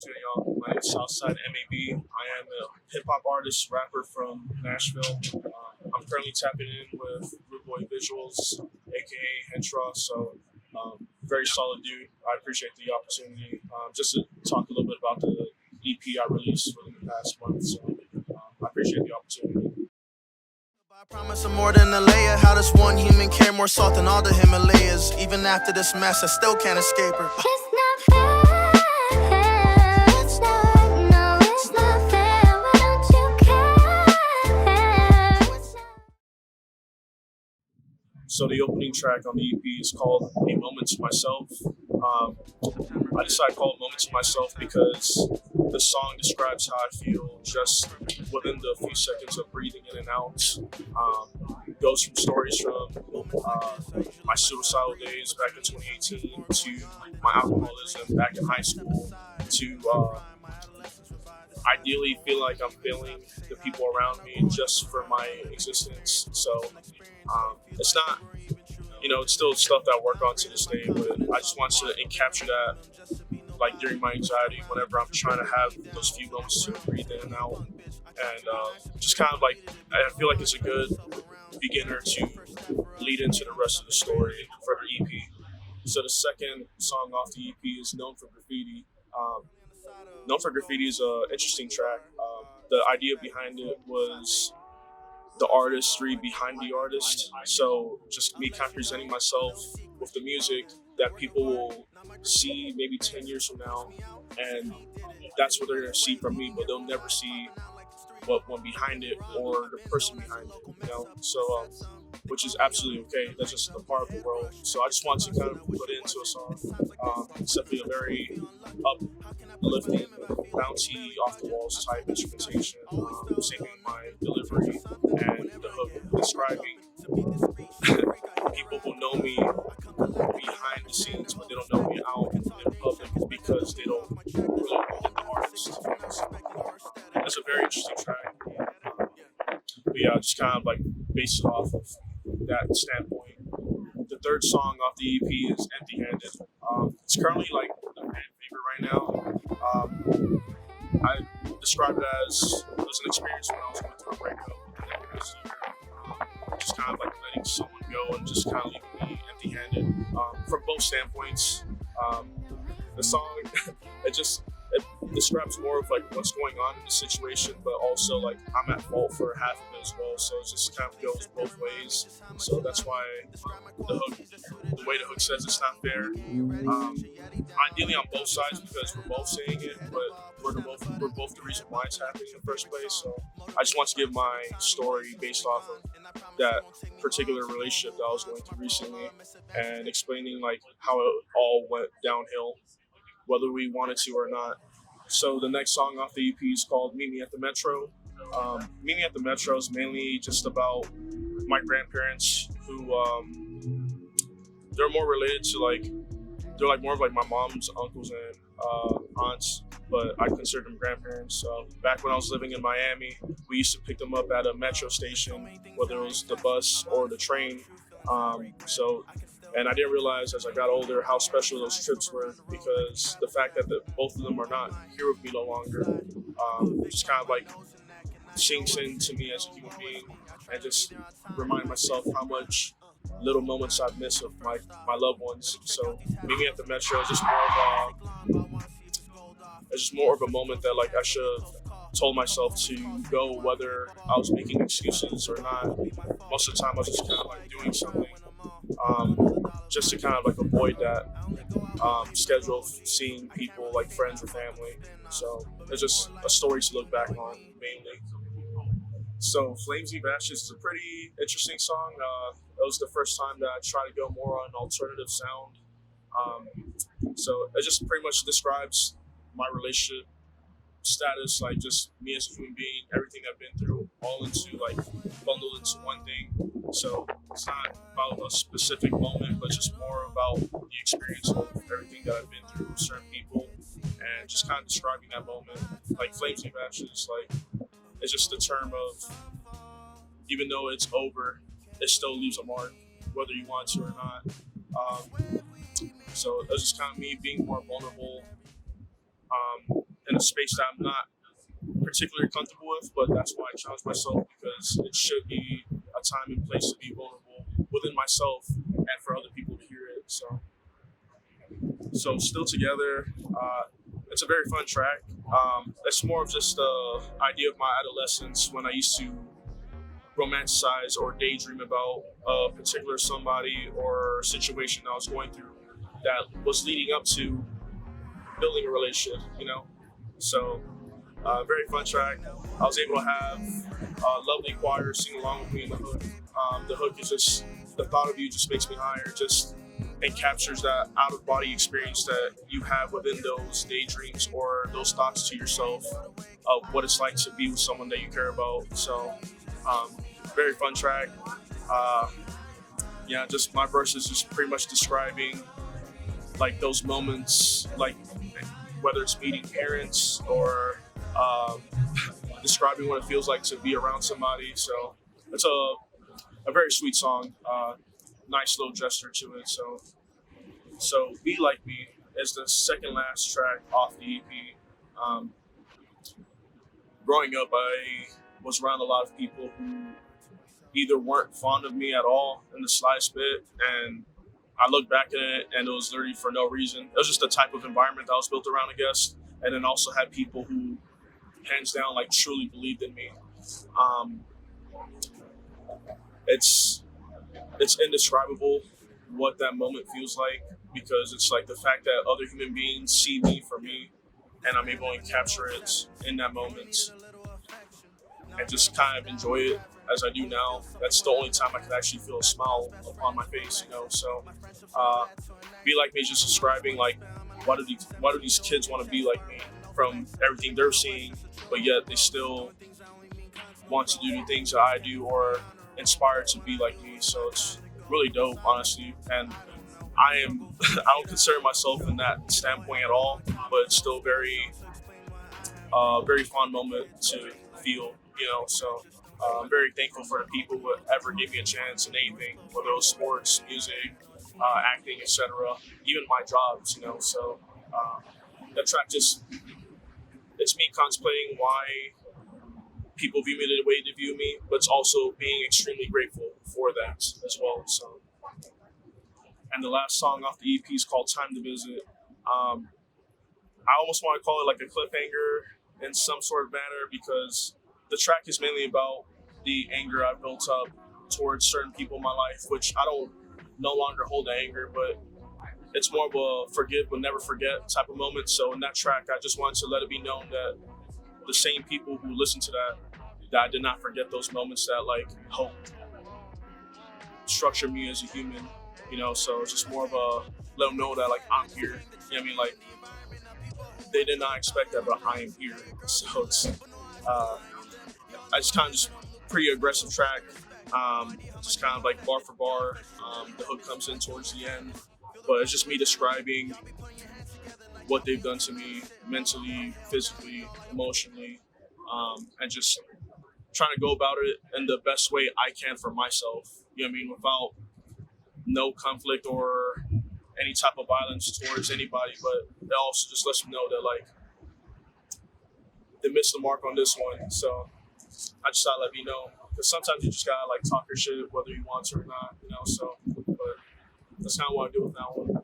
to y'all. My name is SouthsideMAB. I am a hip hop artist, rapper from Nashville. I'm currently tapping in with Rudeboyvisuals, aka Hentra. So, very solid dude. I appreciate the opportunity. Just to talk a little bit about the EP I released within the past month. So, I appreciate the opportunity. I promise I'm more than a layer. How does one human care more salt than all the Himalayas? Even after this mess, I still can't escape her. It's not fair. It's not, no, it's not fair. Why don't you care? So the opening track on the EP is called "A Moment to Myself." I decided to call it "Moment to Myself" because the song describes how I feel just within the few seconds of breathing in and out. It goes from stories from my suicidal days back in 2018 to my alcoholism back in high school to ideally feel like I'm failing the people around me just for my existence. So it's not, it's still stuff that I work on to this day, but I just want to capture that, like during my anxiety, whenever I'm trying to have those few moments to breathe in and out, and just kind of like I feel like it's a good beginner to lead into the rest of the story for the EP. So the second song off the EP is "Known for Graffiti." "Known for Graffiti" is an interesting track. The idea behind it was the artistry behind the artist. So just me kind of presenting myself with the music that people will see maybe 10 years from now, and that's what they're gonna see from me, but they'll never see what went behind it or the person behind it. So which is absolutely okay. That's just a part of the world. So I just want to kind of put it into a song. It's definitely a very uplifting, bouncy, off the walls type instrumentation, singing my delivery and the hook describing people who know me behind the scenes, but they don't know me out in public because they don't really know the artist. It's a very interesting track. But yeah, just kind of like based it off of that standpoint. The third song off the EP is "Empty Handed." It's currently like a fan favorite right now. I describe it as an experience when I was going through a breakup. Just kind of like letting someone go and just kind of leaving me empty handed. From both standpoints, the song, it describes more of like what's going on in the situation, but also like I'm at fault for half of it as well. So it just kind of goes both ways. So that's why the way the hook says it's not fair. Ideally on both sides because we're both saying it, but we're both the reason why it's happening in the first place. So I just want to give my story based off of that particular relationship that I was going through recently, and explaining like how it all went downhill, whether we wanted to or not. So the next song off the EP is called "Meet Me at the Metro." "Meet Me at the Metro" is mainly just about my grandparents who they're more related to they're like more of like my mom's uncles and aunts, but I consider them grandparents. So back when I was living in Miami, we used to pick them up at a metro station, whether it was the bus or the train. And I didn't realize as I got older how special those trips were because the fact that both of them are not here with me no longer, just kind of like sinks into me as a human being and just remind myself how much little moments I've missed with my loved ones. So "Meet Me at the Metro" is just more of a moment that like I should have told myself to go, whether I was making excuses or not. Most of the time I was just kind of like doing something just to kind of like avoid that schedule of seeing people like friends or family. So it's just a story to look back on mainly. So "Flames Eat Ashes" is a pretty interesting song. It was the first time that I tried to go more on alternative sound. So it just pretty much describes my relationship status, like just me as a human being, everything I've been through, all into like bundled into one thing. So it's not about a specific moment, but just more about the experience of everything that I've been through with certain people, and just kind of describing that moment. Like "Flames Eat Ashes," like it's just the term of even though it's over, it still leaves a mark, whether you want to or not. So it was just kind of me being more vulnerable in a space that I'm not particularly comfortable with, but that's why I challenge myself, because it should be a time and place to be vulnerable within myself and for other people to hear it. So Still Together, it's a very fun track. It's more of just the idea of my adolescence when I used to romanticize or daydream about a particular somebody or situation I was going through that was leading up to building a relationship, you know? So, very fun track. I was able to have a lovely choir sing along with me in the hook. The hook is just, the thought of you just makes me higher, just, it captures that out of body experience that you have within those daydreams or those thoughts to yourself of what it's like to be with someone that you care about. So, very fun track. Yeah, just my verse is just pretty much describing like those moments, like whether it's meeting parents or describing what it feels like to be around somebody. So it's a very sweet song, nice little gesture to it. So Be Like Me is the second last track off the EP. Growing up, I was around a lot of people who either weren't fond of me at all in the slightest bit, and I look back at it and it was literally for no reason. It was just the type of environment that I was built around, I guess. And then also had people who, hands down, like truly believed in me. It's indescribable what that moment feels like, because it's like the fact that other human beings see me for me, and I'm able to capture it in that moment and just kind of enjoy it as I do now. That's the only time I can actually feel a smile upon my face, you know. So, Be Like Me is just describing like why do these kids want to be like me from everything they're seeing, but yet they still want to do the things that I do or inspired to be like me. So it's really dope, honestly. And I don't consider myself in that standpoint at all, but it's still very fun moment to feel, you know. So I'm very thankful for the people who ever gave me a chance in anything, whether it was sports, music, acting, etc., even my jobs, you know. So that track just, it's me contemplating why people view me the way they view me, but it's also being extremely grateful for that as well. So, and the last song off the EP is called Time to Visit. I almost want to call it like a cliffhanger in some sort of manner, because the track is mainly about the anger I've built up towards certain people in my life, which I don't no longer hold the anger, but it's more of a forgive but never forget type of moment. So in that track, I just wanted to let it be known that the same people who listen to that I did not forget those moments that like helped structure me as a human, you know. So it's just more of a let them know that like I'm here. You know what I mean? Like they did not expect that, but I am here. So it's I just kind of just pretty aggressive track. Just kind of like bar for bar. The hook comes in towards the end, but it's just me describing what they've done to me mentally, physically, emotionally, and just trying to go about it in the best way I can for myself. You know what I mean? Without no conflict or any type of violence towards anybody, but it also just lets me know that like they missed the mark on this one. So I just thought I'd let you know, because sometimes you just gotta like talk your shit whether you want to or not, you know. So, but that's kind of what I do with that one.